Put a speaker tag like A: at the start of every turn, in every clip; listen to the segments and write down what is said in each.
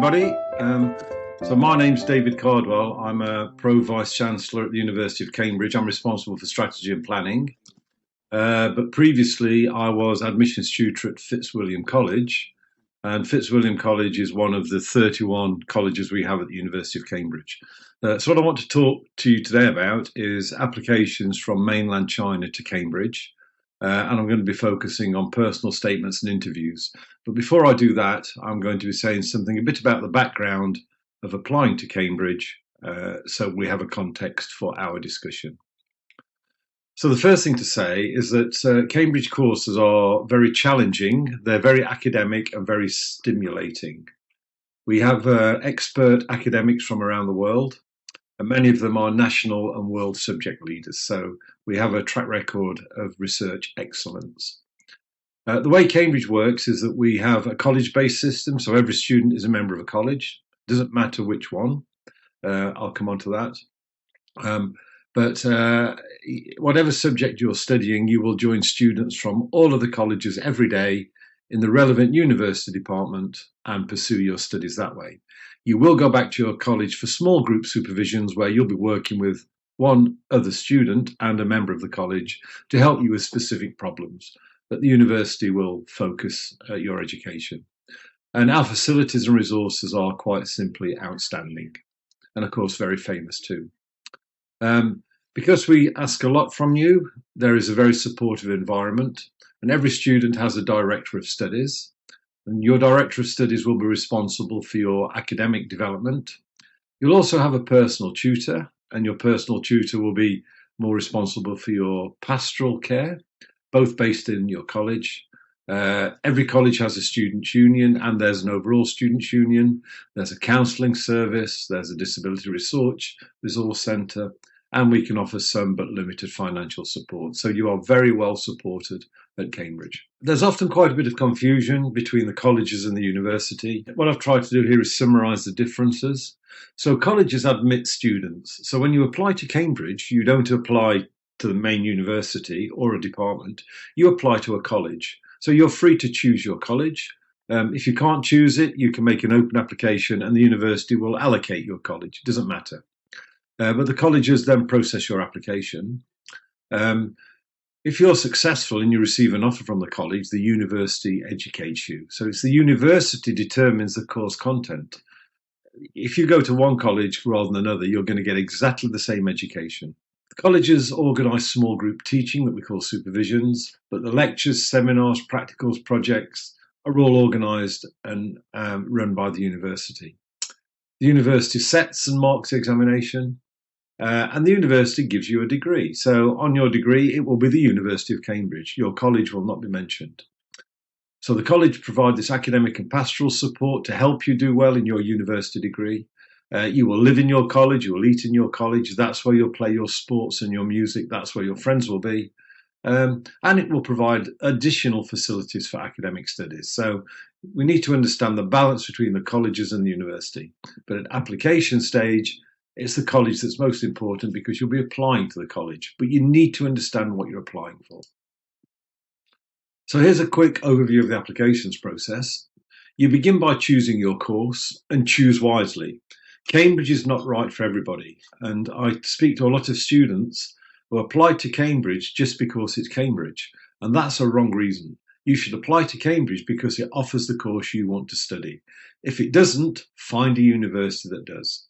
A: everybody. So my name's David Cardwell. I'm a Pro Vice Chancellor at the University of Cambridge. I'm responsible for strategy and planning. But previously I was admissions tutor at Fitzwilliam College. And Fitzwilliam College is one of the 31 colleges we have at the University of Cambridge. So what I want to talk to you today about is applications from mainland China to Cambridge. And I'm going to be focusing on personal statements and interviews. But before I do that, I'm going to be saying something a bit about the background of applying to Cambridge, so we have a context for our discussion. So the first thing to say is that Cambridge courses are very challenging, they're very academic and very stimulating. We have expert academics from around the world, and many of them are national and world subject leaders. So we have a track record of research excellence. The way Cambridge works is that we have a college-based system. So every student is a member of a college. Doesn't matter which one. I'll come on to that. But whatever subject you're studying, you will join students from all of the colleges every day in the relevant university department and pursue your studies that way. You will go back to your college for small group supervisions where you'll be working with one other student and a member of the college to help you with specific problems. But the university will focus your education. And our facilities and resources are quite simply outstanding. And of course, very famous too. Because we ask a lot from you, there is a very supportive environment. And every student has a director of studies. And your director of studies will be responsible for your academic development. You'll also have a personal tutor, and your personal tutor will be more responsible for your pastoral care, both based in your college. Every college has a students' union, and there's an overall students' union. There's a counselling service, there's a disability resource centre, and we can offer some but limited financial support. So you are very well supported at Cambridge. There's often quite a bit of confusion between the colleges and the university. What I've tried to do here is summarise the differences. So colleges admit students. So when you apply to Cambridge, you don't apply to the main university or a department. You apply to a college. So you're free to choose your college. If you can't choose it, you can make an open application and the university will allocate your college. It doesn't matter. But the colleges then process your application. If you're successful and you receive an offer from the college, the university educates you. So it's the university determines the course content. If you go to one college rather than another, you're going to get exactly the same education. The colleges organise small group teaching that we call supervisions, but the lectures, seminars, practicals, projects are all organised and run by the university. The university sets and marks the examination. And the university gives you a degree. So on your degree, it will be the University of Cambridge. Your college will not be mentioned. So the college provide this academic and pastoral support to help you do well in your university degree. You will live in your college, you will eat in your college. That's where you'll play your sports and your music. That's where your friends will be. And it will provide additional facilities for academic studies. So we need to understand the balance between the colleges and the university. But at application stage, it's the college that's most important because you'll be applying to the college, but you need to understand what you're applying for. So here's a quick overview of the applications process. You begin by choosing your course and choose wisely. Cambridge is not right for everybody. And I speak to a lot of students who apply to Cambridge just because it's Cambridge. And that's a wrong reason. You should apply to Cambridge because it offers the course you want to study. If it doesn't, find a university that does.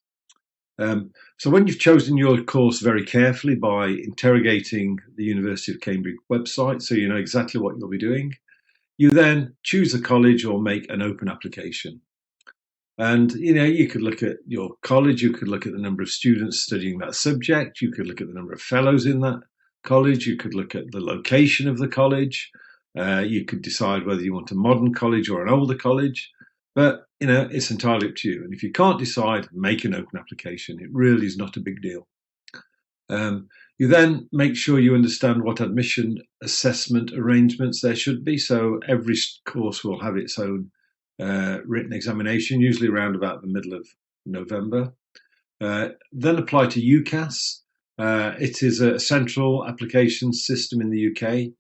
A: So when you've chosen your course very carefully by interrogating the University of Cambridge website, so you know exactly what you'll be doing, you then choose a college or make an open application. And, you know, you could look at your college, you could look at the number of students studying that subject, you could look at the number of fellows in that college, you could look at the location of the college, you could decide whether you want a modern college or an older college. But, you know, it's entirely up to you. And if you can't decide, make an open application. It really is not a big deal. You then make sure you understand what admission assessment arrangements there should be. So every course will have its own written examination, usually around about the middle of November. Then apply to UCAS. It is a central application system in the UK.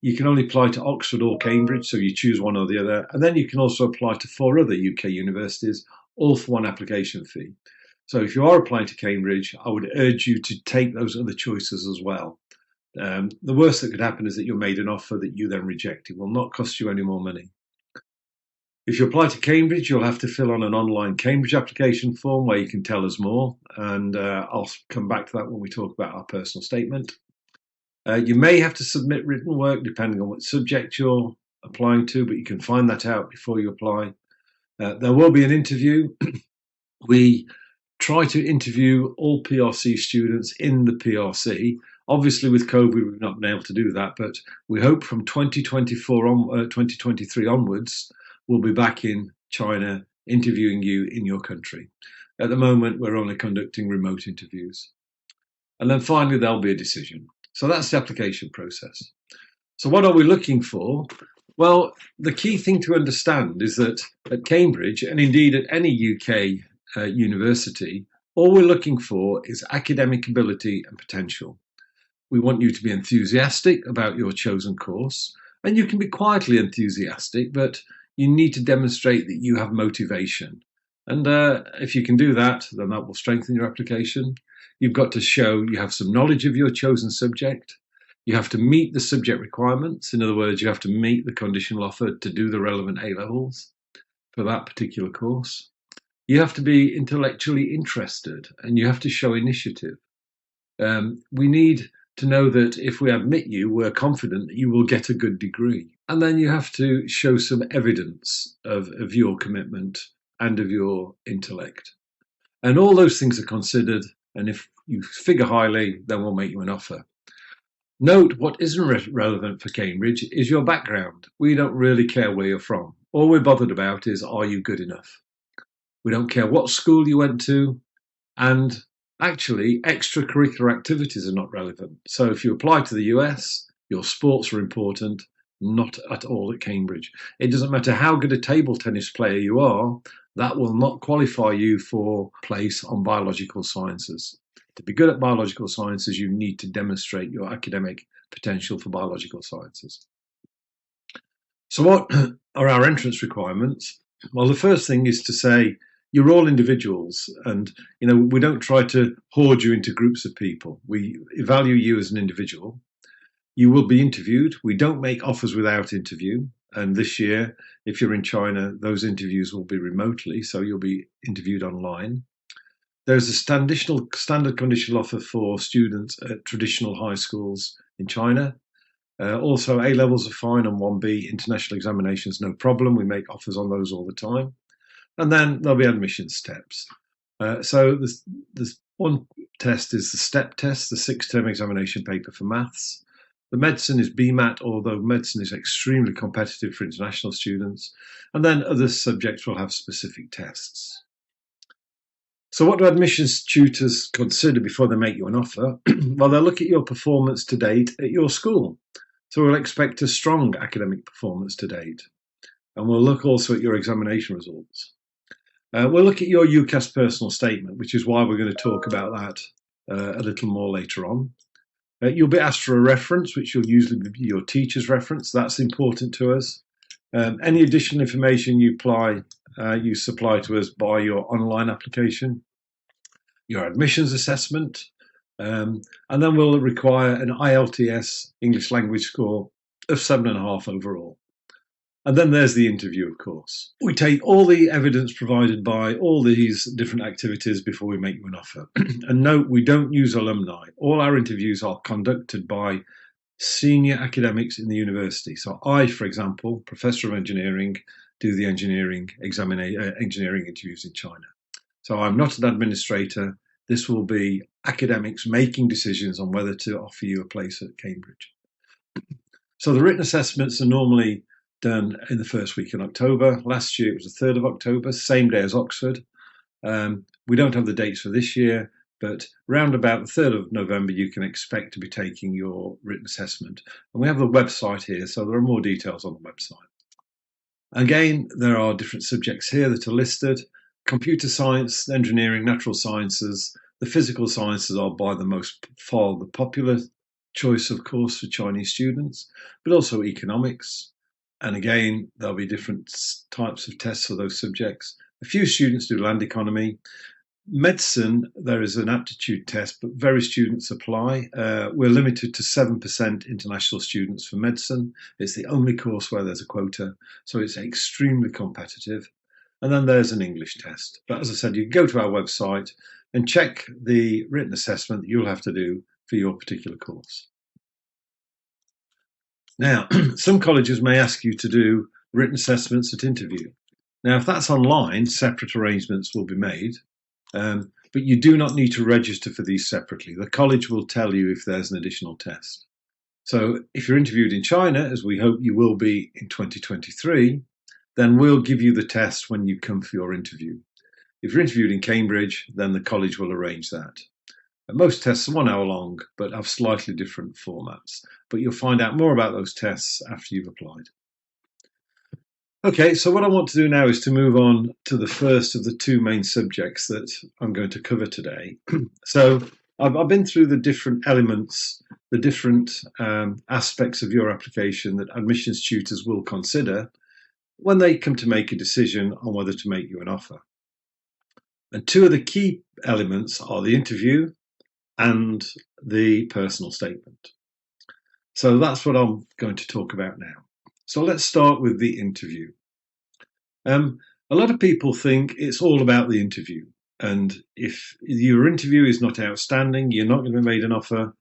A: You can only apply to Oxford or Cambridge, so you choose one or the other. And then you can also apply to 4 other UK universities, all for one application fee. So if you are applying to Cambridge, I would urge you to take those other choices as well. The worst that could happen is that you're made an offer that you then reject. It will not cost you any more money. If you apply to Cambridge, you'll have to fill on an online Cambridge application form where you can tell us more, and I'll come back to that when we talk about our personal statement. You may have to submit written work depending on what subject you're applying to, but you can find that out before you apply. There will be an interview. We try to interview all PRC students in the PRC. Obviously, with COVID, we've not been able to do that, but we hope from 2023 onwards, we'll be back in China interviewing you in your country. At the moment, we're only conducting remote interviews. And then finally, there'll be a decision. So that's the application process. So what are we looking for? Well, the key thing to understand is that at Cambridge, and indeed at any UK university, all we're looking for is academic ability and potential. We want you to be enthusiastic about your chosen course, and you can be quietly enthusiastic, but you need to demonstrate that you have motivation. And if you can do that, then that will strengthen your application. You've got to show you have some knowledge of your chosen subject. You have to meet the subject requirements. In other words, you have to meet the conditional offer to do the relevant A-levels for that particular course. You have to be intellectually interested, and you have to show initiative. We need to know that if we admit you, we're confident that you will get a good degree. And then you have to show some evidence of your commitment and of your intellect. And all those things are considered, and if you figure highly, then we'll make you an offer. Note, what isn't relevant for Cambridge is your background. We don't really care where you're from. All we're bothered about is, are you good enough? We don't care what school you went to, and actually, extracurricular activities are not relevant. So if you apply to the US, your sports are important, not at all at Cambridge. It doesn't matter how good a table tennis player you are, that will not qualify you for place on biological sciences. To be good at biological sciences, you need to demonstrate your academic potential for biological sciences. So what are our entrance requirements? Well, the first thing is to say, you're all individuals, and we don't try to hoard you into groups of people. We value you as an individual. You will be interviewed. We don't make offers without interview. And this year, if you're in China, those interviews will be remotely, so you'll be interviewed online. There's a standard conditional offer for students at traditional high schools in China. Also, A-levels are fine, and 1B international examinations, no problem. We make offers on those all the time. And then there'll be admission steps. So there's one test is the STEP test, the 6-term examination paper for maths. The medicine is BMAT, although medicine is extremely competitive for international students. And then other subjects will have specific tests. So what do admissions tutors consider before they make you an offer? Well, they'll look at your performance to date at your school. So we'll expect a strong academic performance to date. And we'll look also at your examination results. We'll look at your UCAS personal statement, which is why we're going to talk about that a little more later on. You'll be asked for a reference, which will usually be your teacher's reference. That's important to us. Any additional information you supply to us by your online application, your admissions assessment, and then we'll require an IELTS English language score of 7.5 overall. And then there's the interview, of course. We take all the evidence provided by all these different activities before we make you an offer. And note, we don't use alumni. All our interviews are conducted by senior academics in the university. So I, for example, Professor of Engineering, do the engineering interviews in China. So I'm not an administrator. This will be academics making decisions on whether to offer you a place at Cambridge. So the written assessments are normally done in the first week in October. Last year it was the 3rd of October, same day as Oxford. We don't have the dates for this year, but round about the 3rd of November you can expect to be taking your written assessment. And we have the website here, so there are more details on the website. Again, there are different subjects here that are listed. Computer science, engineering, natural sciences, the physical sciences are by far the popular choice of course for Chinese students, but also economics. And again, there'll be different types of tests for those subjects. A few students do land economy. Medicine, there is an aptitude test, but very students apply. We're limited to 7% international students for medicine. It's the only course where there's a quota, so it's extremely competitive. And then there's an English test. But as I said, you can go to our website and check the written assessment that you'll have to do for your particular course. Now, some colleges may ask you to do written assessments at interview. Now, if that's online, separate arrangements will be made, but you do not need to register for these separately. The college will tell you if there's an additional test. So if you're interviewed in China, as we hope you will be in 2023, then we'll give you the test when you come for your interview. If you're interviewed in Cambridge, then the college will arrange that. Most tests are 1 hour long, but have slightly different formats. But you'll find out more about those tests after you've applied. Okay, so what I want to do now is to move on to the first of the two main subjects that I'm going to cover today. So I've been through the different elements, the different aspects of your application that admissions tutors will consider when they come to make a decision on whether to make you an offer. And two of the key elements are the interview and the personal statement. So that's what I'm going to talk about now. So let's start with the interview. A lot of people think it's all about the interview. And if your interview is not outstanding, you're not going to be made an offer.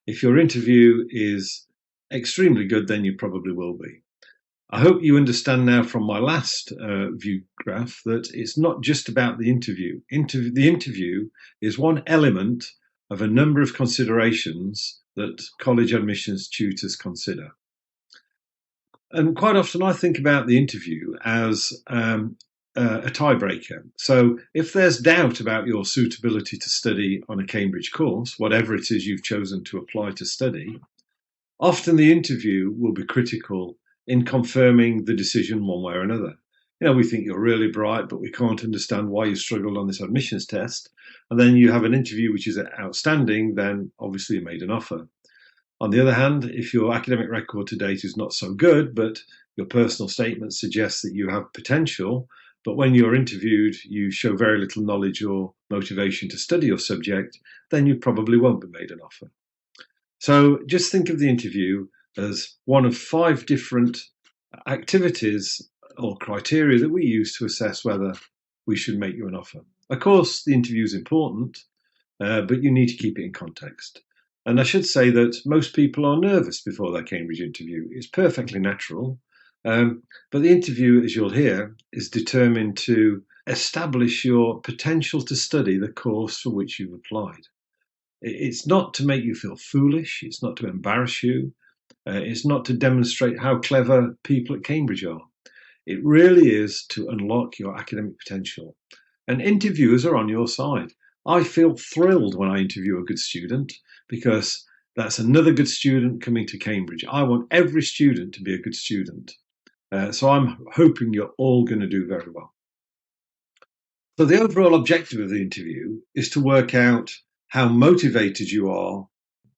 A: If your interview is extremely good, then you probably will be. I hope you understand now from my last view graph that it's not just about the interview. The interview is one element of a number of considerations that college admissions tutors consider. And quite often I think about the interview as a tiebreaker. So if there's doubt about your suitability to study on a Cambridge course, whatever it is you've chosen to apply to study, often the interview will be critical in confirming the decision one way or another. You know, we think you're really bright, but we can't understand why you struggled on this admissions test. And then you have an interview which is outstanding, then obviously you made an offer. On the other hand, if your academic record to date is not so good, but your personal statement suggests that you have potential, but when you're interviewed, you show very little knowledge or motivation to study your subject, then you probably won't be made an offer. So just think of the interview as one of 5 different activities or criteria that we use to assess whether we should make you an offer. Of course, the interview is important, but you need to keep it in context. And I should say that most people are nervous before their Cambridge interview. It's perfectly natural. But the interview, as you'll hear, is determined to establish your potential to study the course for which you've applied. It's not to make you feel foolish. It's not to embarrass you. It's not to demonstrate how clever people at Cambridge are. It really is to unlock your academic potential. And interviewers are on your side. I feel thrilled when I interview a good student because that's another good student coming to Cambridge. I want every student to be a good student. So I'm hoping you're all going to do very well. So the overall objective of the interview is to work out how motivated you are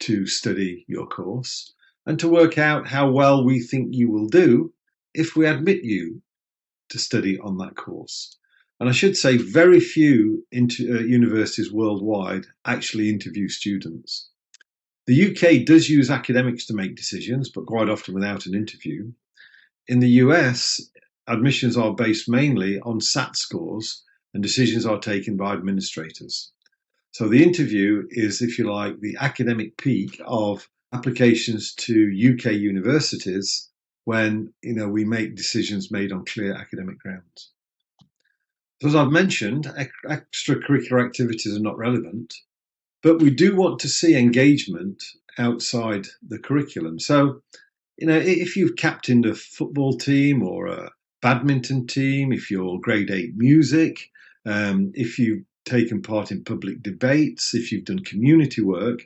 A: to study your course and to work out how well we think you will do if we admit you to study on that course. And I should say very few universities worldwide actually interview students. The UK does use academics to make decisions, but quite often without an interview. In the US, admissions are based mainly on SAT scores and decisions are taken by administrators. So the interview is, if you like, the academic peak of applications to UK universities when we make decisions made on clear academic grounds. So as I've mentioned, extracurricular activities are not relevant, but we do want to see engagement outside the curriculum. So, if you've captained a football team or a badminton team, if you're grade 8 music, if you've taken part in public debates, if you've done community work,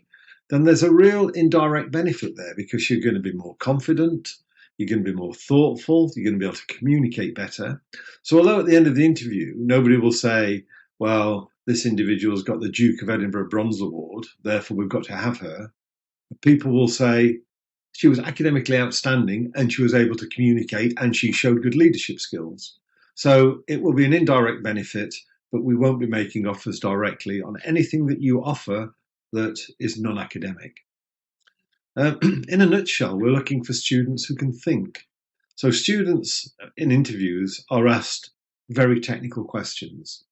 A: then there's a real indirect benefit there because you're going to be more confident, you're going to be more thoughtful, you're going to be able to communicate better. So although at the end of the interview, nobody will say, well, this individual's got the Duke of Edinburgh Bronze Award, therefore we've got to have her. People will say she was academically outstanding and she was able to communicate and she showed good leadership skills. So it will be an indirect benefit, but we won't be making offers directly on anything that you offer that is non-academic. In a nutshell, we're looking for students who can think. So students in interviews are asked very technical questions,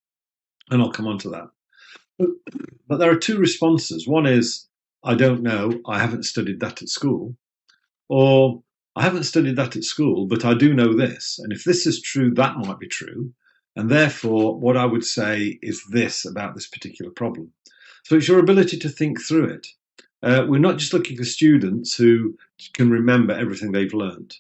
A: and I'll come on to that. But there are two responses. One is, I don't know, I haven't studied that at school. Or, I haven't studied that at school, but I do know this. And if this is true, that might be true. And therefore, what I would say is this about this particular problem. So it's your ability to think through it. We're not just looking for students who can remember everything they've learned.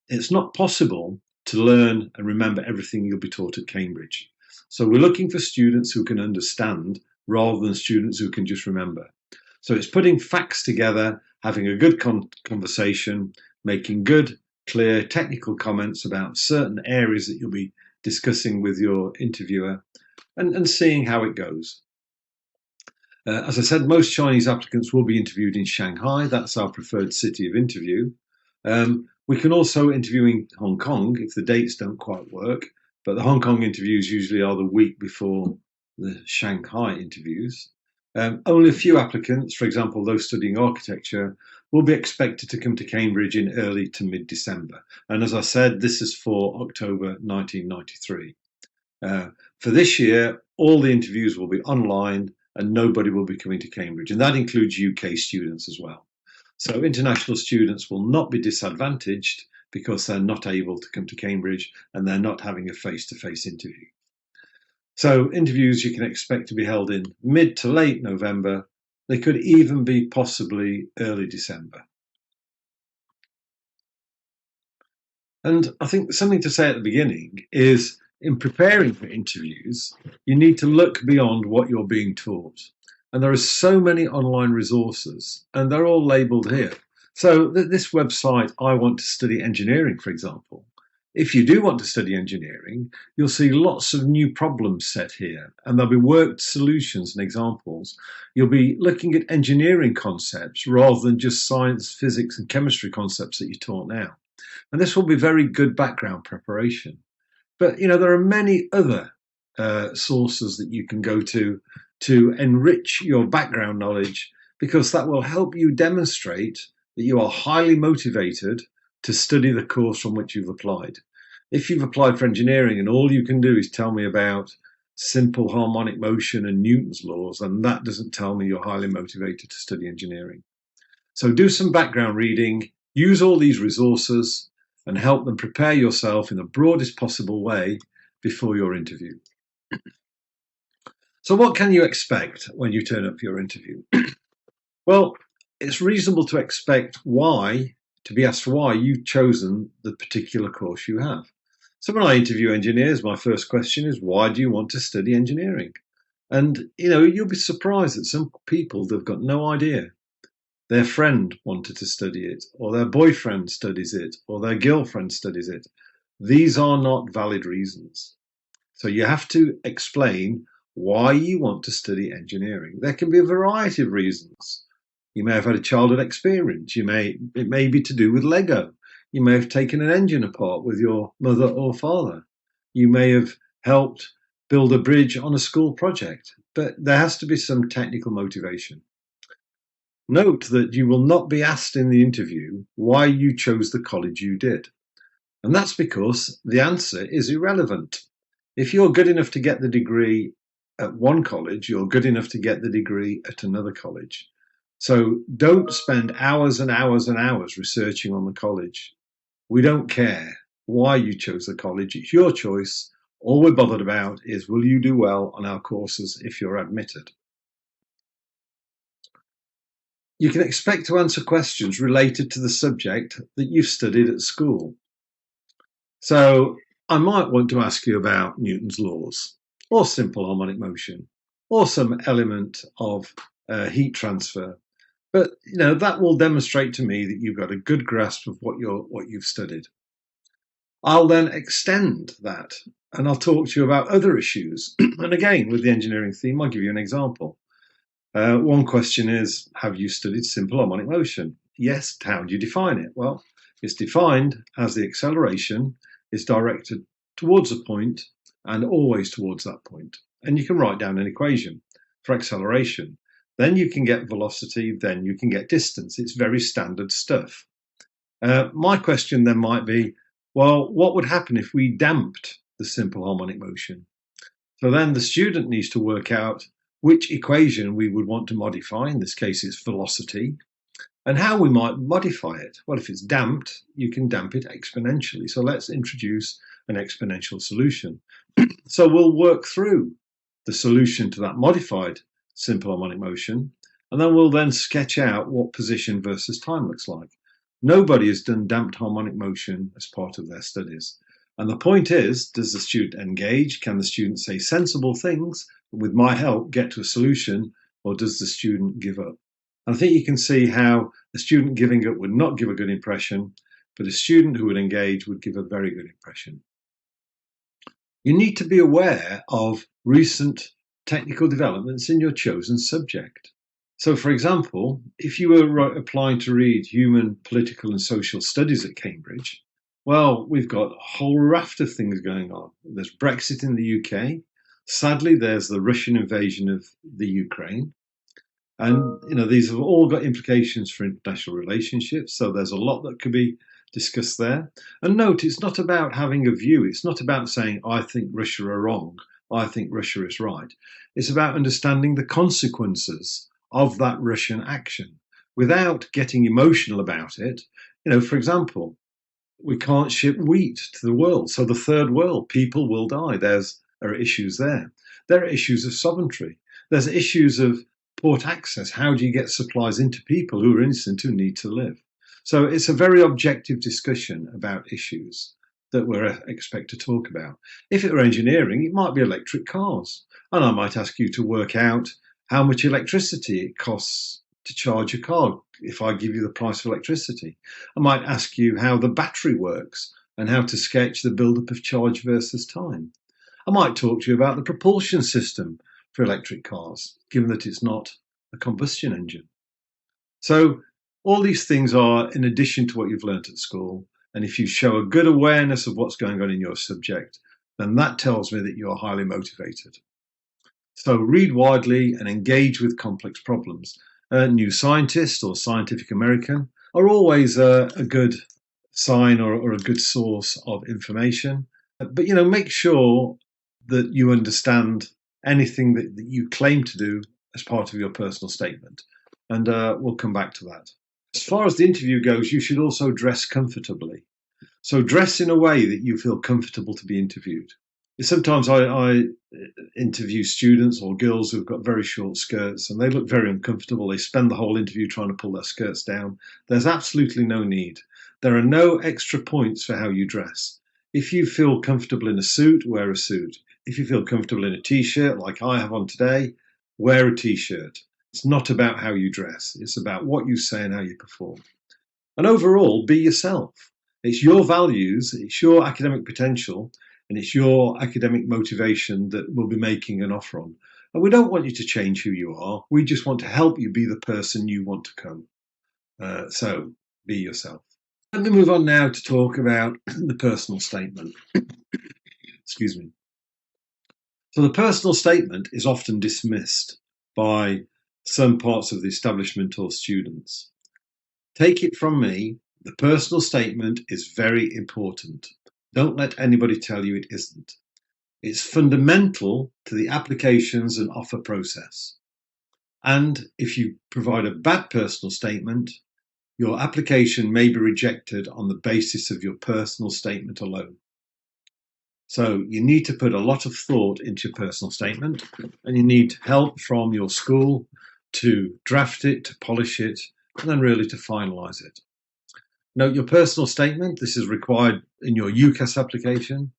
A: It's not possible to learn and remember everything you'll be taught at Cambridge. So we're looking for students who can understand rather than students who can just remember. So it's putting facts together, having a good conversation, making good, clear, technical comments about certain areas that you'll be discussing with your interviewer and seeing how it goes. As I said, most Chinese applicants will be interviewed in Shanghai. That's our preferred city of interview. We can also interview in Hong Kong if the dates don't quite work, but the Hong Kong interviews usually are the week before the Shanghai interviews. Only a few applicants, for example, those studying architecture, will be expected to come to Cambridge in early to mid-December. And as I said, this is for October 1993. For this year, all the interviews will be online and nobody will be coming to Cambridge. And that includes UK students as well. So international students will not be disadvantaged because they're not able to come to Cambridge and they're not having a face-to-face interview. So interviews you can expect to be held in mid to late November. They could even be possibly early December. And I think something to say at the beginning is in preparing for interviews, you need to look beyond what you're being taught. And there are so many online resources and they're all labeled here. So this website, I Want to Study Engineering, for example, if you do want to study engineering, you'll see lots of new problems set here and there'll be worked solutions and examples. You'll be looking at engineering concepts rather than just science, physics and chemistry concepts that you're taught now. And this will be very good background preparation. But, you know, there are many other sources that you can go to enrich your background knowledge, because that will help you demonstrate that you are highly motivated to study the course from which you've applied. If you've applied for engineering and all you can do is tell me about simple harmonic motion and Newton's laws, then that doesn't tell me you're highly motivated to study engineering. So do some background reading, use all these resources and help them prepare yourself in the broadest possible way before your interview. So what can you expect when you turn up for your interview? Well, it's reasonable to expect to be asked why you've chosen the particular course you have. So when I interview engineers, my first question is, why do you want to study engineering? And, you know, you'll be surprised that some people, they've got no idea. Their friend wanted to study it, or their boyfriend studies it, or their girlfriend studies it. These are not valid reasons. So you have to explain why you want to study engineering. There can be a variety of reasons. You may have had a childhood experience. It may be to do with Lego. You may have taken an engine apart with your mother or father. You may have helped build a bridge on a school project, but there has to be some technical motivation. Note that you will not be asked in the interview why you chose the college you did. And that's because the answer is irrelevant. If you're good enough to get the degree at one college, you're good enough to get the degree at another college. So don't spend hours and hours and hours researching on the college. We don't care why you chose the college. It's your choice. All we're bothered about is, will you do well on our courses if you're admitted? You can expect to answer questions related to the subject that you've studied at school. So I might want to ask you about Newton's laws, or simple harmonic motion, or some element of heat transfer. But you know, that will demonstrate to me that you've got a good grasp of what you've studied. I'll then extend that and I'll talk to you about other issues. And again, with the engineering theme, I'll give you an example. One question is, have you studied simple harmonic motion? Yes. How do you define it? Well, it's defined as the acceleration is directed towards a point and always towards that point. And you can write down an equation for acceleration. Then you can get velocity, then you can get distance. It's very standard stuff. My question then might be, well, what would happen if we damped the simple harmonic motion? So then the student needs to work out which equation we would want to modify. In this case, it's velocity, and how we might modify it. Well, if it's damped, you can damp it exponentially. So let's introduce an exponential solution. So we'll work through the solution to that modified simple harmonic motion, and then we'll sketch out what position versus time looks like. Nobody has done damped harmonic motion as part of their studies. And the point is, does the student engage? Can the student say sensible things, with my help, get to a solution, or does the student give up? And I think you can see how a student giving up would not give a good impression, but a student who would engage would give a very good impression. You need to be aware of recent technical developments in your chosen subject. So, for example, if you were applying to read human, political and social studies at Cambridge, well, we've got a whole raft of things going on. There's Brexit in the UK. Sadly, there's the Russian invasion of the Ukraine. And, these have all got implications for international relationships. So there's a lot that could be discussed there. And note, it's not about having a view. It's not about saying, I think Russia are wrong. I think Russia is right. It's about understanding the consequences of that Russian action without getting emotional about it. For example, we can't ship wheat to the world. So the third world, people will die. There are issues there. There are issues of sovereignty. There's issues of port access. How do you get supplies into people who are innocent, who need to live? So it's a very objective discussion about issues that we're expected to talk about. If it were engineering, it might be electric cars. And I might ask you to work out how much electricity it costs to charge a car if I give you the price of electricity. I might ask you how the battery works and how to sketch the buildup of charge versus time. I might talk to you about the propulsion system for electric cars, given that it's not a combustion engine. So all these things are in addition to what you've learnt at school. And if you show a good awareness of what's going on in your subject, then that tells me that you're highly motivated. So read widely and engage with complex problems. New Scientist or Scientific American are always a good sign or a good source of information. But, make sure that you understand anything that you claim to do as part of your personal statement. And we'll come back to that. As far as the interview goes, you should also dress comfortably. So dress in a way that you feel comfortable to be interviewed. Sometimes I interview students or girls who've got very short skirts and they look very uncomfortable. They spend the whole interview trying to pull their skirts down. There's absolutely no need. There are no extra points for how you dress. If you feel comfortable in a suit, wear a suit. If you feel comfortable in a t-shirt like I have on today, wear a t-shirt. It's not about how you dress. It's about what you say and how you perform. And overall, be yourself. It's your values, it's your academic potential, and it's your academic motivation that we'll be making an offer on. And we don't want you to change who you are. We just want to help you be the person you want to come. So be yourself. Let me move on now to talk about the personal statement. Excuse me. So the personal statement is often dismissed by some parts of the establishment or students. Take it from me, the personal statement is very important. Don't let anybody tell you it isn't. It's fundamental to the applications and offer process. And if you provide a bad personal statement, your application may be rejected on the basis of your personal statement alone. So you need to put a lot of thought into your personal statement, and you need help from your school to draft it, to polish it, and then really to finalise it. Note your personal statement, this is required in your UCAS application,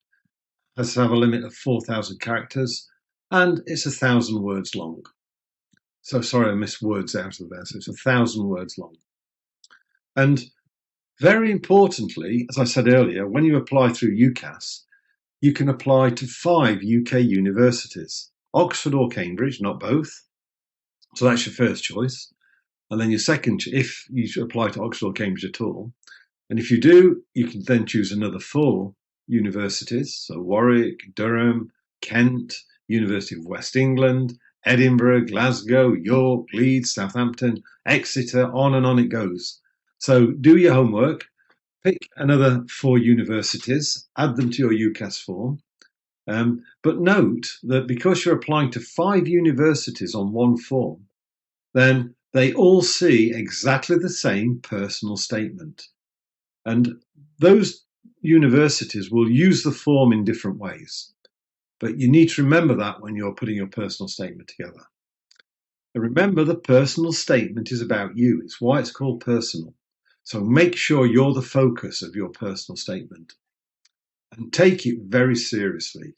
A: has to have a limit of 4,000 characters, and it's 1,000 words long. So sorry, I missed words out of there, so it's 1,000 words long. And very importantly, as I said earlier, when you apply through UCAS, you can apply to 5 UK universities, Oxford or Cambridge, not both. So that's your first choice. And then your second, if you apply to Oxford or Cambridge at all. And if you do, you can then choose another 4 universities, so Warwick, Durham, Kent, University of West England, Edinburgh, Glasgow, York, Leeds, Southampton, Exeter, on and on it goes. So do your homework, pick another 4 universities, add them to your UCAS form. But note that because you're applying to 5 universities on one form, then they all see exactly the same personal statement. And those universities will use the form in different ways. But you need to remember that when you're putting your personal statement together. And remember, the personal statement is about you. It's why it's called personal. So make sure you're the focus of your personal statement. And take it very seriously.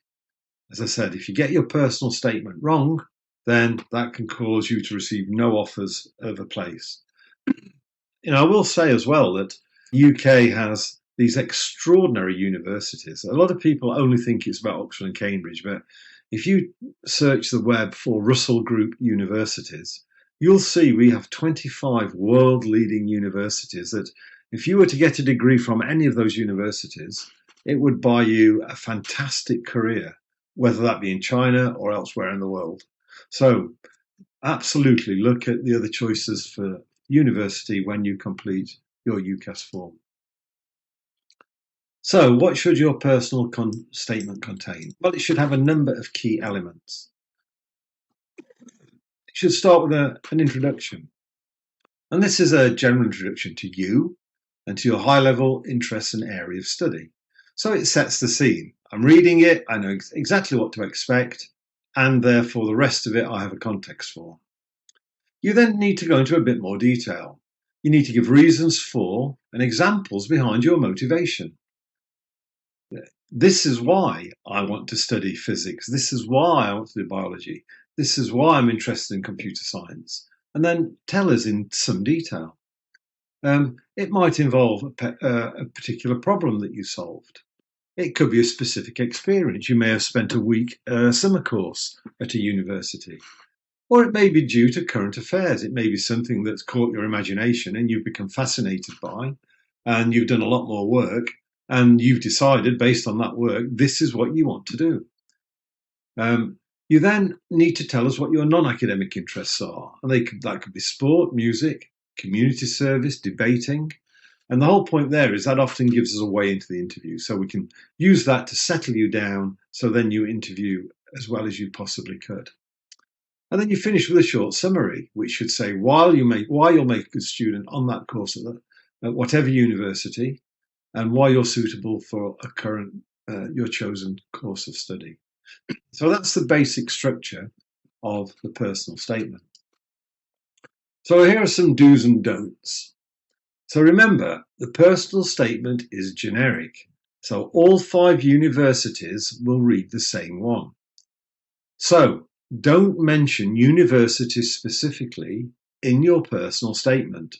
A: As I said, if you get your personal statement wrong, then that can cause you to receive no offers of a place. I will say as well that the UK has these extraordinary universities. A lot of people only think it's about Oxford and Cambridge, but if you search the web for Russell Group universities, you'll see we have 25 world-leading universities that if you were to get a degree from any of those universities, it would buy you a fantastic career, whether that be in China or elsewhere in the world. So absolutely look at the other choices for university when you complete your UCAS form. So what should your personal statement contain? Well, it should have a number of key elements. It should start with an introduction. And this is a general introduction to you and to your high-level interests and area of study. So it sets the scene. I'm reading it, I know exactly what to expect, and therefore the rest of it I have a context for. You then need to go into a bit more detail. You need to give reasons for and examples behind your motivation. This is why I want to study physics. This is why I want to do biology. This is why I'm interested in computer science. And then tell us in some detail. It might involve a particular problem that you solved. It could be a specific experience. You may have spent a week summer course at a university. Or it may be due to current affairs. It may be something that's caught your imagination and you've become fascinated by, and you've done a lot more work, and you've decided based on that work, this is what you want to do. You then need to tell us what your non-academic interests are. And that could be sport, music, community service, debating. And the whole point there is that often gives us a way into the interview. So we can use that to settle you down so then you interview as well as you possibly could. And then you finish with a short summary, which should say why you'll make a good student on that course at whatever university, and why you're suitable for your chosen course of study. So that's the basic structure of the personal statement. So here are some do's and don'ts. So remember, the personal statement is generic. So all 5 universities will read the same one. So don't mention universities specifically in your personal statement.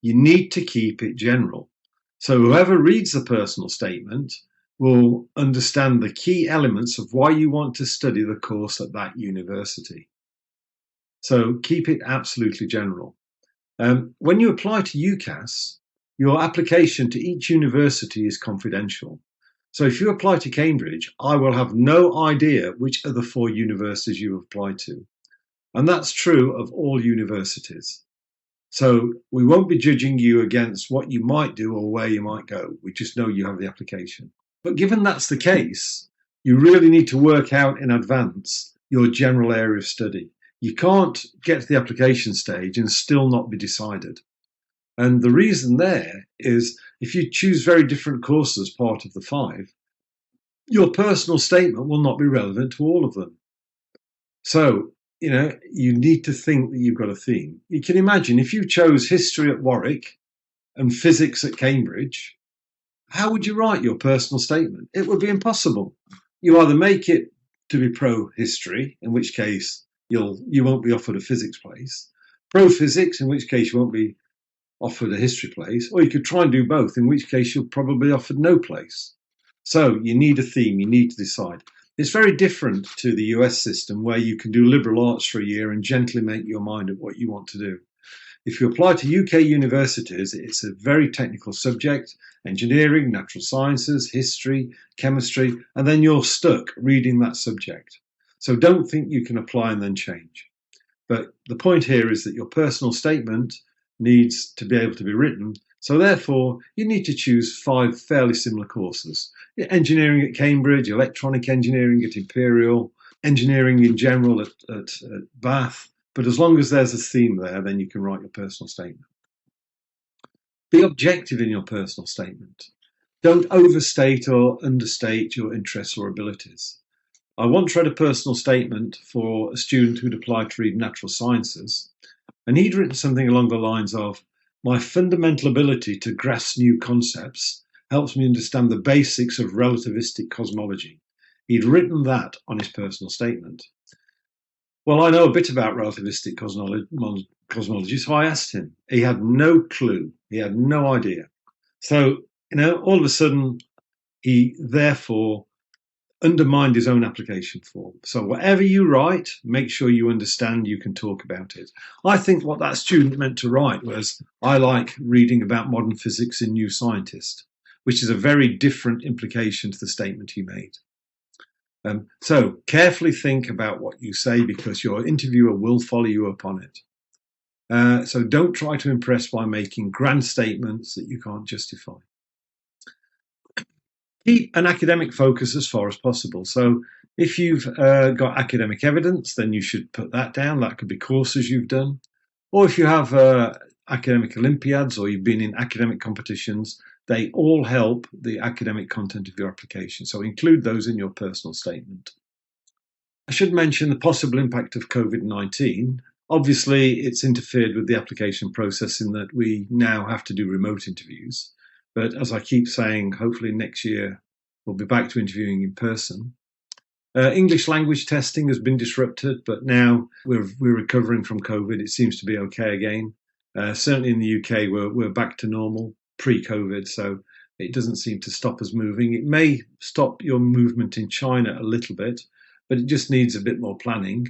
A: You need to keep it general. So whoever reads the personal statement will understand the key elements of why you want to study the course at that university. So keep it absolutely general. When you apply to UCAS, your application to each university is confidential. So if you apply to Cambridge, I will have no idea which other 4 universities you have applied to. And that's true of all universities. So we won't be judging you against what you might do or where you might go. We just know you have the application. But given that's the case, you really need to work out in advance your general area of study. You can't get to the application stage and still not be decided. And the reason there is if you choose very different courses as part of the 5, your personal statement will not be relevant to all of them. So, you need to think that you've got a theme. You can imagine if you chose history at Warwick and physics at Cambridge, how would you write your personal statement? It would be impossible. You either make it to be pro-history, in which case you won't be offered a physics place, pro-physics, in which case you won't be offered a history place, or you could try and do both, in which case you'll probably be offered no place. So you need a theme, you need to decide. It's very different to the US system where you can do liberal arts for a year and gently make your mind up what you want to do. If you apply to UK universities, it's a very technical subject, engineering, natural sciences, history, chemistry, and then you're stuck reading that subject. So don't think you can apply and then change. But the point here is that your personal statement needs to be able to be written. So therefore, you need to choose 5 fairly similar courses. Engineering at Cambridge, electronic engineering at Imperial, engineering in general at Bath. But as long as there's a theme there, then you can write your personal statement. Be objective in your personal statement. Don't overstate or understate your interests or abilities. I once read a personal statement for a student who'd applied to read natural sciences, and he'd written something along the lines of, "My fundamental ability to grasp new concepts helps me understand the basics of relativistic cosmology." He'd written that on his personal statement. Well, I know a bit about relativistic cosmology, so I asked him. He had no clue. He had no idea. So, all of a sudden, he therefore undermined his own application form. So whatever you write, make sure you understand you can talk about it. I think what that student meant to write was, "I like reading about modern physics in New Scientist," which is a very different implication to the statement he made. So carefully think about what you say, because your interviewer will follow you up on it. So don't try to impress by making grand statements that you can't justify. Keep an academic focus as far as possible. So if you've got academic evidence, then you should put that down. That could be courses you've done. Or if you have academic Olympiads or you've been in academic competitions, they all help the academic content of your application. So include those in your personal statement. I should mention the possible impact of COVID-19. Obviously, it's interfered with the application process in that we now have to do remote interviews. But as I keep saying, hopefully next year we'll be back to interviewing in person. English language testing has been disrupted, but now we're recovering from COVID. It seems to be okay again. Certainly in the UK, we're back to normal pre-COVID, so it doesn't seem to stop us moving. It may stop your movement in China a little bit, but it just needs a bit more planning.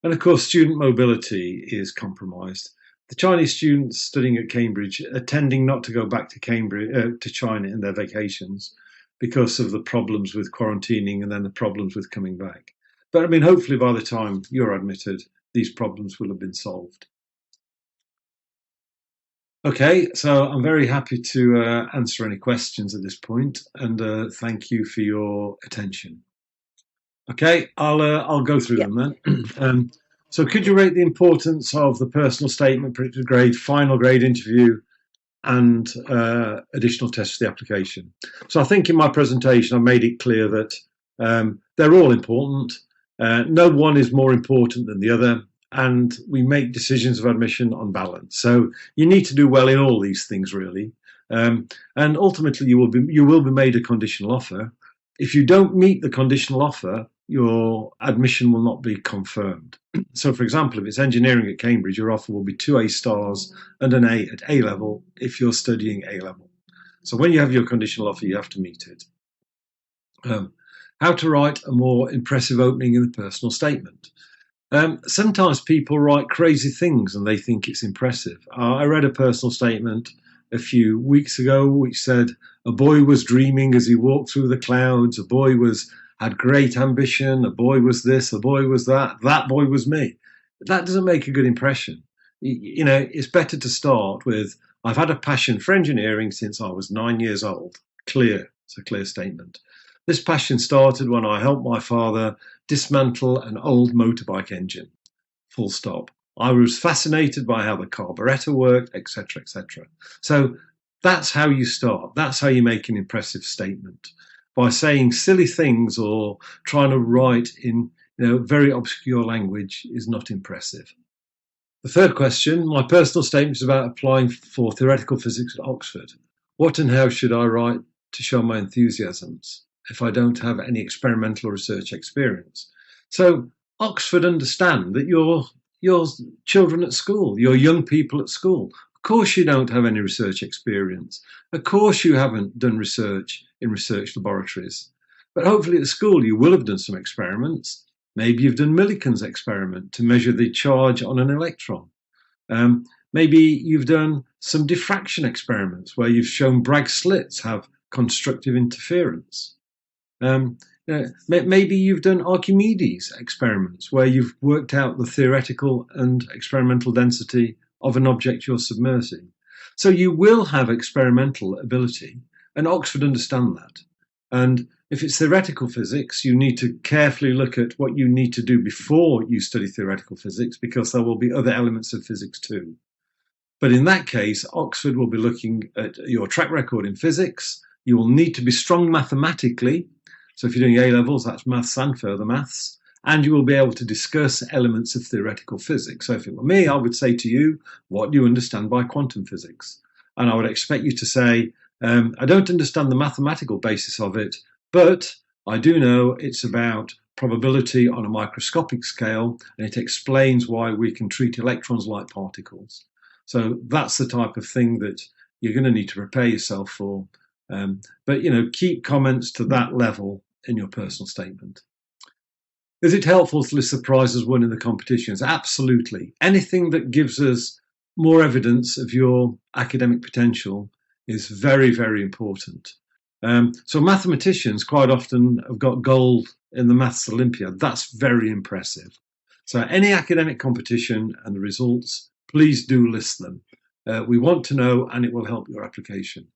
A: And of course, student mobility is compromised. The Chinese students studying at Cambridge are tending not to go back to China in their vacations because of the problems with quarantining and then the problems with coming back. But I mean, hopefully by the time you're admitted, these problems will have been solved. Okay, so I'm very happy to answer any questions at this point, and thank you for your attention. Okay, I'll go through them then. So could you rate the importance of the personal statement, predicted grade, final grade interview, and additional tests for the application? So I think in my presentation I made it clear that they're all important. No one is more important than the other, and we make decisions of admission on balance. So you need to do well in all these things, really. And ultimately you will be made a conditional offer. If you don't meet the conditional offer, your admission will not be confirmed. So for example, if it's engineering at Cambridge, your offer will be 2 A stars and an A at A level if you're studying A level. So when you have your conditional offer, you have to meet it. How to write a more impressive opening in the personal statement. Sometimes people write crazy things and they think it's impressive. I read a personal statement a few weeks ago which said, "A boy was dreaming as he walked through the clouds, a boy had great ambition, a boy was this, a boy was that boy was me." That doesn't make a good impression. It's better to start with, "I've had a passion for engineering since I was 9 years old." Clear. It's a clear statement. "This passion started when I helped my father dismantle an old motorbike engine." Full stop. "I was fascinated by how the carburetor worked," etc., etc. So that's how you start. That's how you make an impressive statement. By saying silly things or trying to write in very obscure language is not impressive. The third question, my personal statement is about applying for theoretical physics at Oxford. What and how should I write to show my enthusiasms if I don't have any experimental research experience? So Oxford understand that you're children at school, you're young people at school. Of course you don't have any research experience. Of course you haven't done research in research laboratories. But hopefully at school you will have done some experiments. Maybe you've done Millikan's experiment to measure the charge on an electron. Maybe you've done some diffraction experiments where you've shown Bragg slits have constructive interference. Maybe you've done Archimedes experiments where you've worked out the theoretical and experimental density of an object you're submersing. So you will have experimental ability, and Oxford understand that. And if it's theoretical physics, you need to carefully look at what you need to do before you study theoretical physics, because there will be other elements of physics too. But in that case, Oxford will be looking at your track record in physics. You will need to be strong mathematically. So if you're doing A-levels, that's maths and further maths. And you will be able to discuss elements of theoretical physics. So if it were me, I would say to you, what do you understand by quantum physics? And I would expect you to say, I don't understand the mathematical basis of it, but I do know it's about probability on a microscopic scale, and it explains why we can treat electrons like particles. So that's the type of thing that you're going to need to prepare yourself for. But, keep comments to that level in your personal statement. Is it helpful to list the prizes won in the competitions? Absolutely. Anything that gives us more evidence of your academic potential is very, very important. So mathematicians quite often have got gold in the Maths Olympiad. That's very impressive. So any academic competition and the results, please do list them. We want to know, and it will help your application.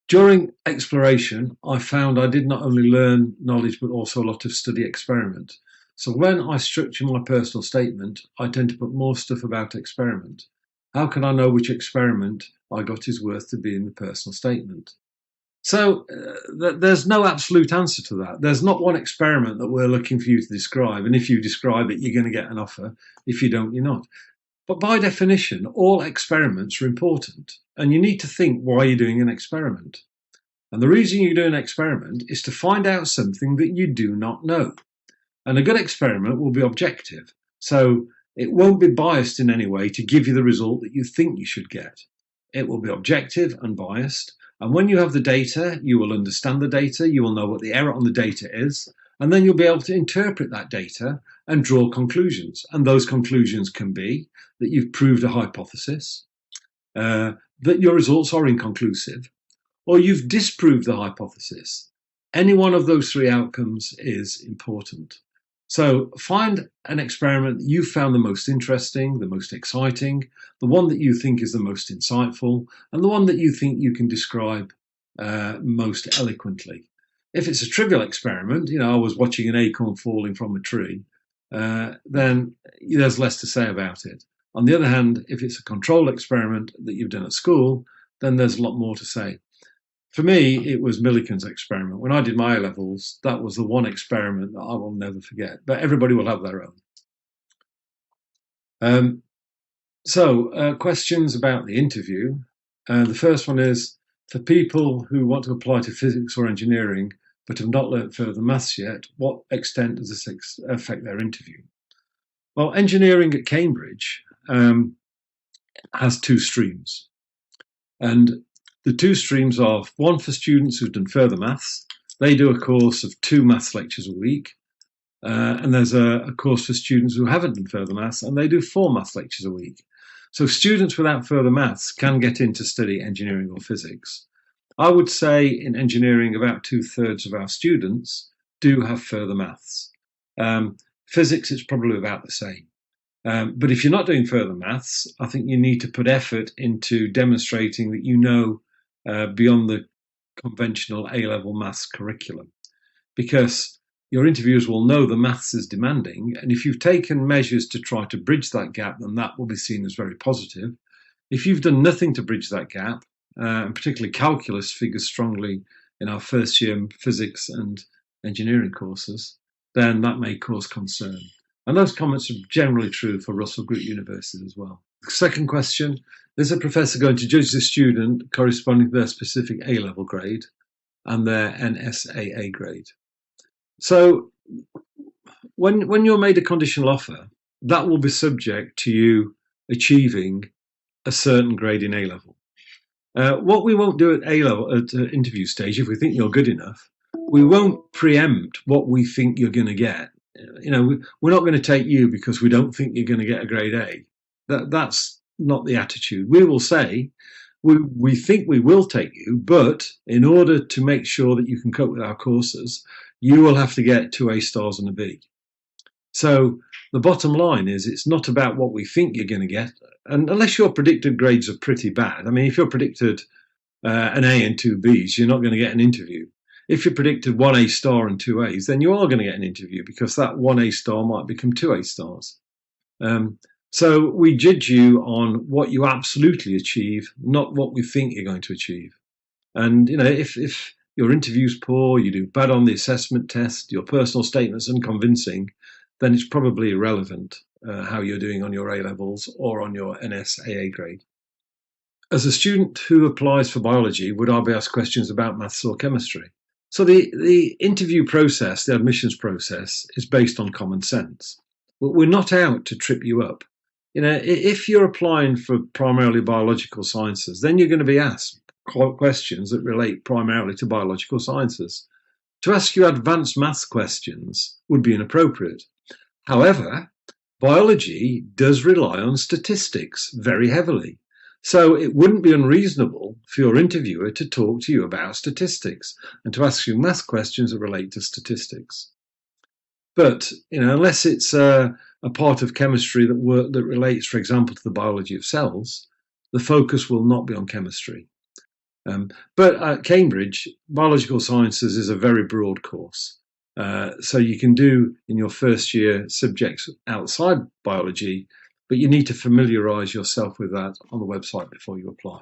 A: During exploration, I found I did not only learn knowledge, but also a lot of study experiment. So when I structure my personal statement, I tend to put more stuff about experiment. How can I know which experiment I got is worth to be in the personal statement? So there's no absolute answer to that. There's not one experiment that we're looking for you to describe. And if you describe it, you're going to get an offer. If you don't, you're not. But by definition, all experiments are important. And you need to think why you're doing an experiment. And the reason you do an experiment is to find out something that you do not know. And a good experiment will be objective. So it won't be biased in any way to give you the result that you think you should get. It will be objective, unbiased. And when you have the data, you will understand the data, you will know what the error on the data is, and then you'll be able to interpret that data and draw conclusions. And those conclusions can be that you've proved a hypothesis, that your results are inconclusive, or you've disproved the hypothesis. Any one of those three outcomes is important. So find an experiment that you found the most interesting, the most exciting, the one that you think is the most insightful, and the one that you think you can describe most eloquently. If it's a trivial experiment, I was watching an acorn falling from a tree, then there's less to say about it. On the other hand, if it's a controlled experiment that you've done at school, then there's a lot more to say. For me, it was Millikan's experiment. When I did my A-levels, that was the one experiment that I will never forget. But everybody will have their own. Questions about the interview. The first one is, for people who want to apply to physics or engineering but have not learnt further maths yet, what extent does this affect their interview? Well, engineering at Cambridge has two streams. And the two streams are one for students who've done further maths. They do a course of 2 maths lectures a week. And there's a course for students who haven't done further maths, and they do 4 maths lectures a week. So students without further maths can get in to study engineering or physics. I would say in engineering, about 2/3 of our students do have further maths. Physics, it's probably about the same. But if you're not doing further maths, I think you need to put effort into demonstrating that you know beyond the conventional A-level maths curriculum, because your interviewers will know the maths is demanding, and if you've taken measures to try to bridge that gap, then that will be seen as very positive. If you've done nothing to bridge that gap, and particularly calculus figures strongly in our first year physics and engineering courses, then that may cause concern. And those comments are generally true for Russell Group universities as well. Second question, is a professor going to judge the student corresponding to their specific A-level grade and their NSAA grade? So when you're made a conditional offer, that will be subject to you achieving a certain grade in A-level. What we won't do at A-level, at interview stage, if we think you're good enough, we won't preempt what we think you're going to get. we're not going to take you because we don't think you're going to get a grade A. That's not the attitude. We will say, we think we will take you, but in order to make sure that you can cope with our courses, you will have to get 2 A stars and a B. So the bottom line is, it's not about what we think you're going to get, and unless your predicted grades are pretty bad. I mean, if you're predicted an A and 2 Bs, you're not going to get an interview. If you predicted 1 A star and 2 As, then you are going to get an interview, because that 1 A star might become 2 A stars. So we judge you on what you absolutely achieve, not what we think you're going to achieve. And if your interview's poor, you do bad on the assessment test, your personal statement's unconvincing, then it's probably irrelevant how you're doing on your A levels or on your NSAA grade. As a student who applies for biology, would I be asked questions about maths or chemistry? So the interview process, the admissions process, is based on common sense. But we're not out to trip you up. If you're applying for primarily biological sciences, then you're going to be asked questions that relate primarily to biological sciences. To ask you advanced maths questions would be inappropriate. However, biology does rely on statistics very heavily. So it wouldn't be unreasonable for your interviewer to talk to you about statistics and to ask you math questions that relate to statistics. But unless it's a part of chemistry that relates, for example, to the biology of cells, the focus will not be on chemistry. But at Cambridge, biological sciences is a very broad course. So you can do in your first year subjects outside biology, but you need to familiarise yourself with that on the website before you apply.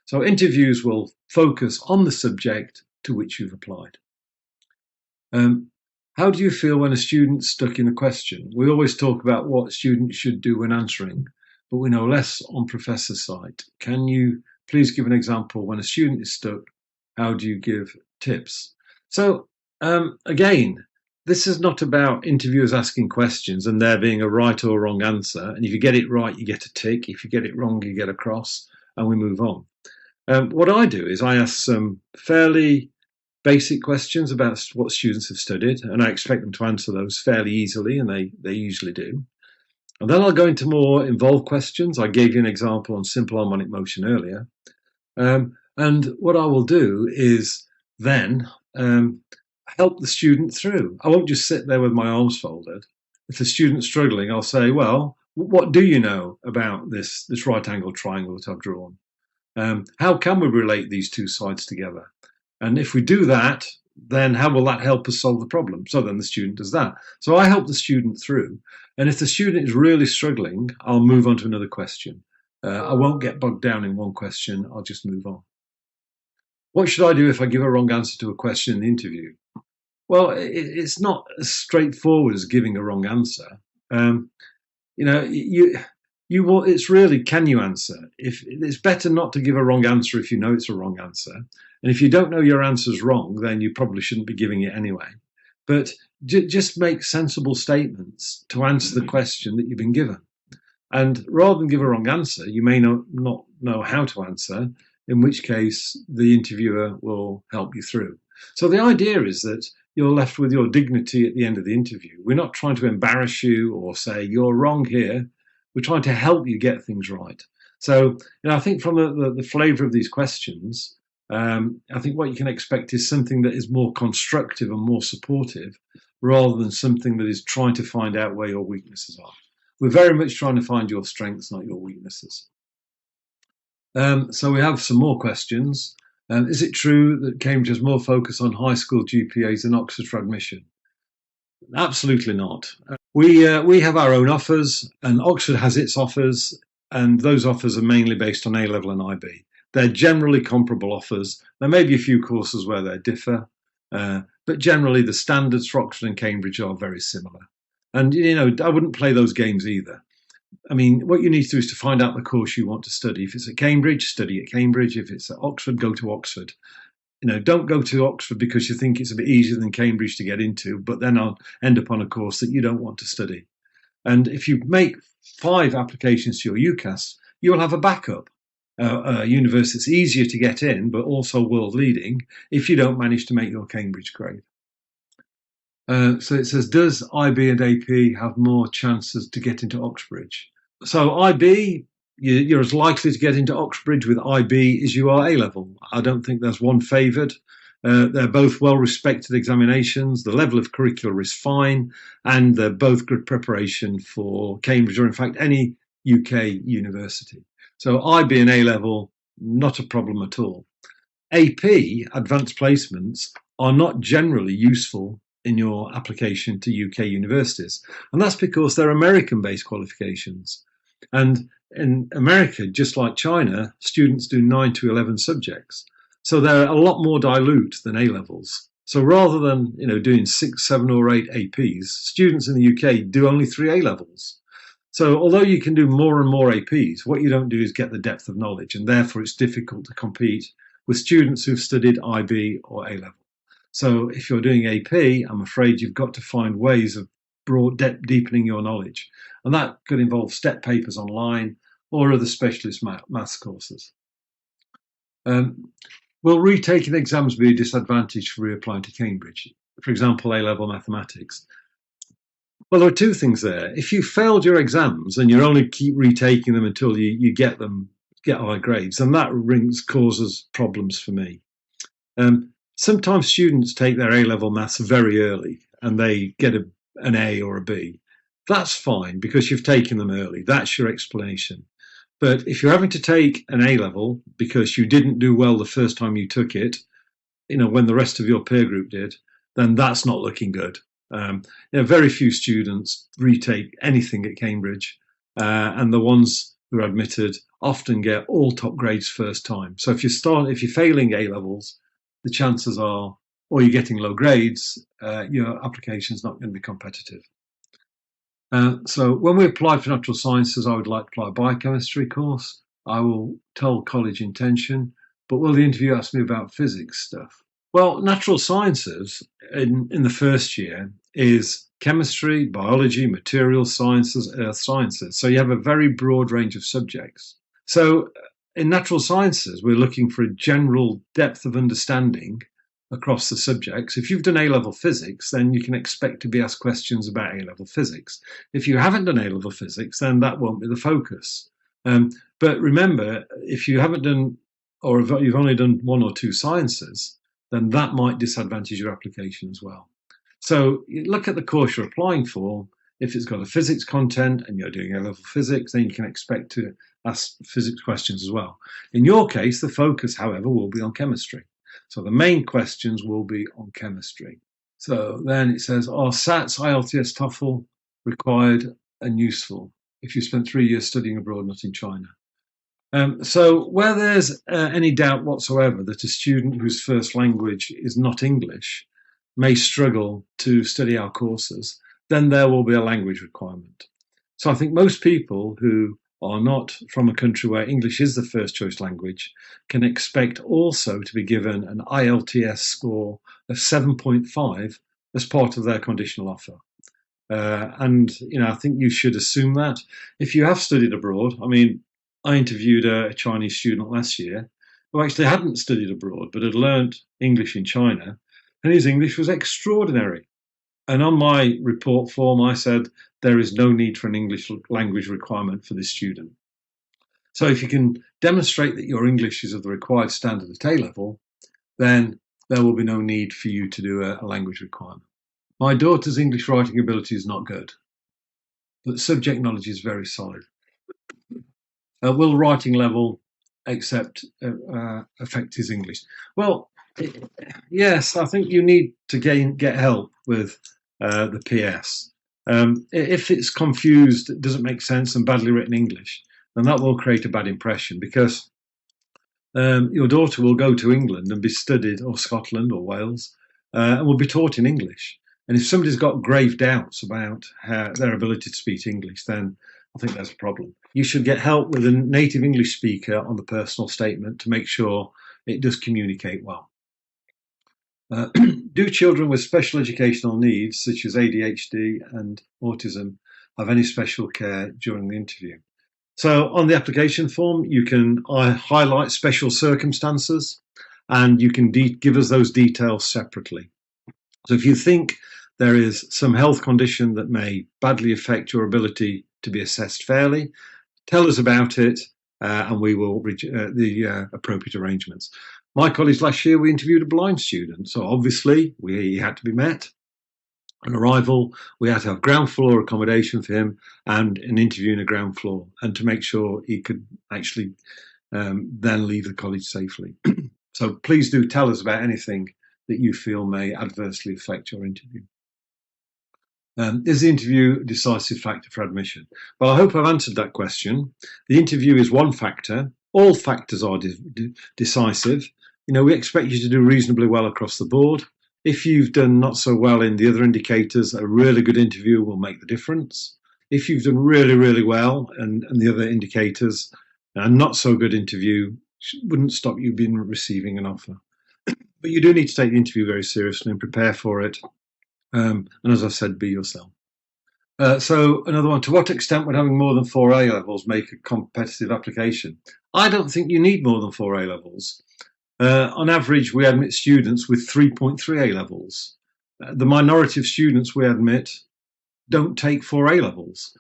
A: So interviews will focus on the subject to which you've applied. How do you feel when a student's stuck in a question? We always talk about what students should do when answering, but we know less on Professor's site. Can you please give an example when a student is stuck? How do you give tips? So again, this is not about interviewers asking questions and there being a right or wrong answer. And if you get it right, you get a tick. If you get it wrong, you get a cross, and we move on. What I do is I ask some fairly basic questions about what students have studied, and I expect them to answer those fairly easily, and they usually do. And then I'll go into more involved questions. I gave you an example on simple harmonic motion earlier. And what I will do is then help the student through. I won't just sit there with my arms folded. If the student's struggling, I'll say, well, what do you know about this right angled triangle that I've drawn? How can we relate these two sides together? And if we do that, then how will that help us solve the problem? So then the student does that. So I help the student through. And if the student is really struggling, I'll move on to another question. I won't get bogged down in one question. I'll just move on. What should I do if I give a wrong answer to a question in the interview? Well, it's not as straightforward as giving a wrong answer. It's really, can you answer? If it's better not to give a wrong answer if you know it's a wrong answer. And if you don't know your answer's wrong, then you probably shouldn't be giving it anyway. But just make sensible statements to answer the question that you've been given. And rather than give a wrong answer, you may not know how to answer, in which case the interviewer will help you through. So the idea is that you're left with your dignity at the end of the interview. We're not trying to embarrass you or say you're wrong here. We're trying to help you get things right. So I think from the flavour of these questions, I think what you can expect is something that is more constructive and more supportive, rather than something that is trying to find out where your weaknesses are. We're very much trying to find your strengths, not your weaknesses. So we have some more questions. Is it true that Cambridge has more focus on high school GPAs than Oxford for admission? Absolutely not. We have our own offers, and Oxford has its offers, and those offers are mainly based on A-level and IB. They're generally comparable offers. There may be a few courses where they differ, but generally the standards for Oxford and Cambridge are very similar. And, I wouldn't play those games either. I mean, what you need to do is to find out the course you want to study. If it's at Cambridge, study at Cambridge. If it's at Oxford, go to Oxford. Don't go to Oxford because you think it's a bit easier than Cambridge to get into, but then I'll end up on a course that you don't want to study. And if you make 5 applications to your UCAS, you'll have a backup. A university that's easier to get in, but also world leading, if you don't manage to make your Cambridge grade. So it says, does IB and AP have more chances to get into Oxbridge? So IB, you're as likely to get into Oxbridge with IB as you are A-level. I don't think there's one favoured. They're both well-respected examinations. The level of curricular is fine, and they're both good preparation for Cambridge or, in fact, any UK university. So IB and A-level, not a problem at all. AP, advanced placements, are not generally useful in your application to UK universities. And that's because they're American-based qualifications. And in America, just like China, students do 9 to 11 subjects. So they're a lot more dilute than A-levels. So rather than doing 6, 7 or 8 APs, students in the UK do only 3 A-levels. So although you can do more and more APs, what you don't do is get the depth of knowledge, and therefore it's difficult to compete with students who've studied IB or A-level. So if you're doing AP, I'm afraid you've got to find ways of deepening your knowledge. And that could involve step papers online or other specialist maths courses. Will retaking exams be a disadvantage for reapplying to Cambridge? For example, A-level mathematics. Well, there are 2 things there. If you failed your exams and you only keep retaking them until you get high grades, then that causes problems for me. Sometimes students take their A-level maths very early and they get an A or a B. That's fine because you've taken them early. That's your explanation. But if you're having to take an A-level because you didn't do well the first time you took it, when the rest of your peer group did, then that's not looking good. Very few students retake anything at Cambridge, and the ones who are admitted often get all top grades first time. So if you're failing A-levels, the chances are, or you're getting low grades, your application is not going to be competitive. So when we apply for natural sciences, I would like to apply a biochemistry course. I will tell college intention, but will the interview ask me about physics stuff? Well, natural sciences in the first year is chemistry, biology, materials sciences, earth sciences. So you have a very broad range of subjects. So in natural sciences, we're looking for a general depth of understanding across the subjects. If you've done A-level physics, then you can expect to be asked questions about A-level physics. If you haven't done A-level physics, then that won't be the focus. But remember, if you haven't done, or if you've only done 1 or 2 sciences, then that might disadvantage your application as well. So you look at the course you're applying for. If it's got a physics content and you're doing A-level physics, then you can expect to ask physics questions as well. In your case, the focus, however, will be on chemistry. So the main questions will be on chemistry. So then it says, are SATs, IELTS, TOEFL required and useful if you spent 3 years studying abroad, not in China? So where there's any doubt whatsoever that a student whose first language is not English may struggle to study our courses, then there will be a language requirement. So I think most people who are not from a country where English is the first choice language can expect also to be given an IELTS score of 7.5 as part of their conditional offer. And I think you should assume that. If you have studied abroad, I interviewed a Chinese student last year who actually hadn't studied abroad but had learnt English in China, and his English was extraordinary. And on my report form, I said, there is no need for an English language requirement for this student. So if you can demonstrate that your English is of the required standard at A-level, then there will be no need for you to do a language requirement. My daughter's English writing ability is not good, but subject knowledge is very solid. Will writing level affect his English? Well, yes, I think you need to get help with the PS. If it's confused, it doesn't make sense and badly written English, then that will create a bad impression because your daughter will go to England and be studied, or Scotland or Wales, and will be taught in English. And if somebody's got grave doubts about their ability to speak English, then I think there's a problem. You should get help with a native English speaker on the personal statement to make sure it does communicate well. Do children with special educational needs, such as ADHD and autism, have any special care during the interview? So on the application form, you can highlight special circumstances, and you can give us those details separately. So if you think there is some health condition that may badly affect your ability to be assessed fairly, tell us about it, and we will reach the appropriate arrangements. My colleagues last year, we interviewed a blind student, so obviously he had to be met. On arrival, we had to have ground floor accommodation for him and an interview in a ground floor, and to make sure he could actually then leave the college safely. So please do tell us about anything that you feel may adversely affect your interview. Is the interview a decisive factor for admission? Well, I hope I've answered that question. The interview is one factor. All factors are decisive. We expect you to do reasonably well across the board. If you've done not so well in the other indicators, a really good interview will make the difference. If you've done really, really well and the other indicators, a not so good interview wouldn't stop you being receiving an offer. But you do need to take the interview very seriously and prepare for it. And as I said, be yourself. So another one, to what extent would having more than 4 A-levels make a competitive application? I don't think you need more than 4 A-levels. On average, we admit students with 3.3 A-levels. The minority of students we admit don't take 4 A-levels.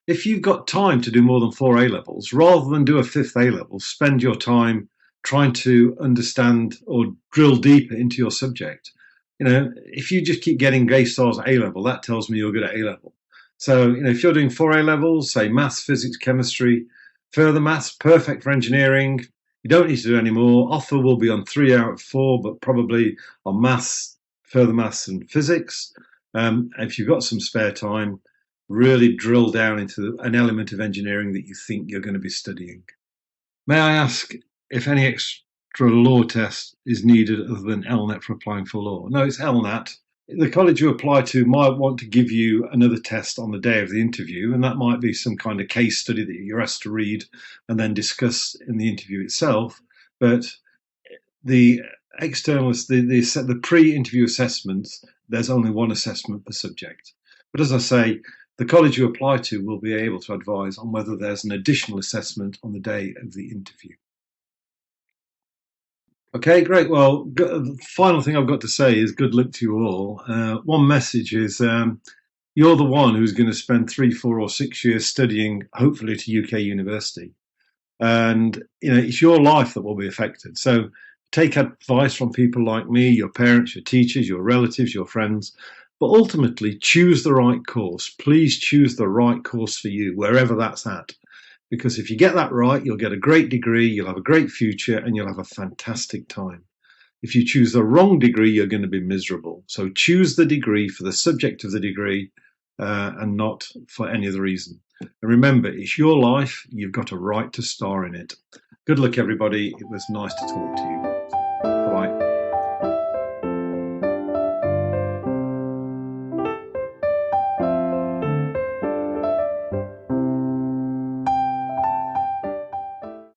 A: If you've got time to do more than 4 A-levels, rather than do a 5th A-level, spend your time trying to understand or drill deeper into your subject. If you just keep getting grade stars at A-level, that tells me you're good at A-level. So, if you're doing 4 A-levels, say maths, physics, chemistry, further maths, perfect for engineering, you don't need to do any more. Offer will be on 3 out of 4, but probably on maths, further maths and physics. If you've got some spare time, really drill down into an element of engineering that you think you're going to be studying. May I ask if any extra law test is needed other than LNET for applying for law? No, it's LNAT. The college you apply to might want to give you another test on the day of the interview, and that might be some kind of case study that you're asked to read and then discuss in the interview itself. But the the pre-interview assessments, there's only one assessment per subject. But as I say, the college you apply to will be able to advise on whether there's an additional assessment on the day of the interview. Okay, great. Well, the final thing I've got to say is good luck to you all. One message is you're the one who's going to spend 3, 4 or 6 years studying, hopefully to UK university. And, it's your life that will be affected. So take advice from people like me, your parents, your teachers, your relatives, your friends, but ultimately choose the right course. Please choose the right course for you, wherever that's at. Because if you get that right, you'll get a great degree, you'll have a great future, and you'll have a fantastic time. If you choose the wrong degree, you're going to be miserable. So choose the degree for the subject of the degree and not for any other reason. And remember, it's your life. You've got a right to star in it. Good luck, everybody. It was nice to talk to you.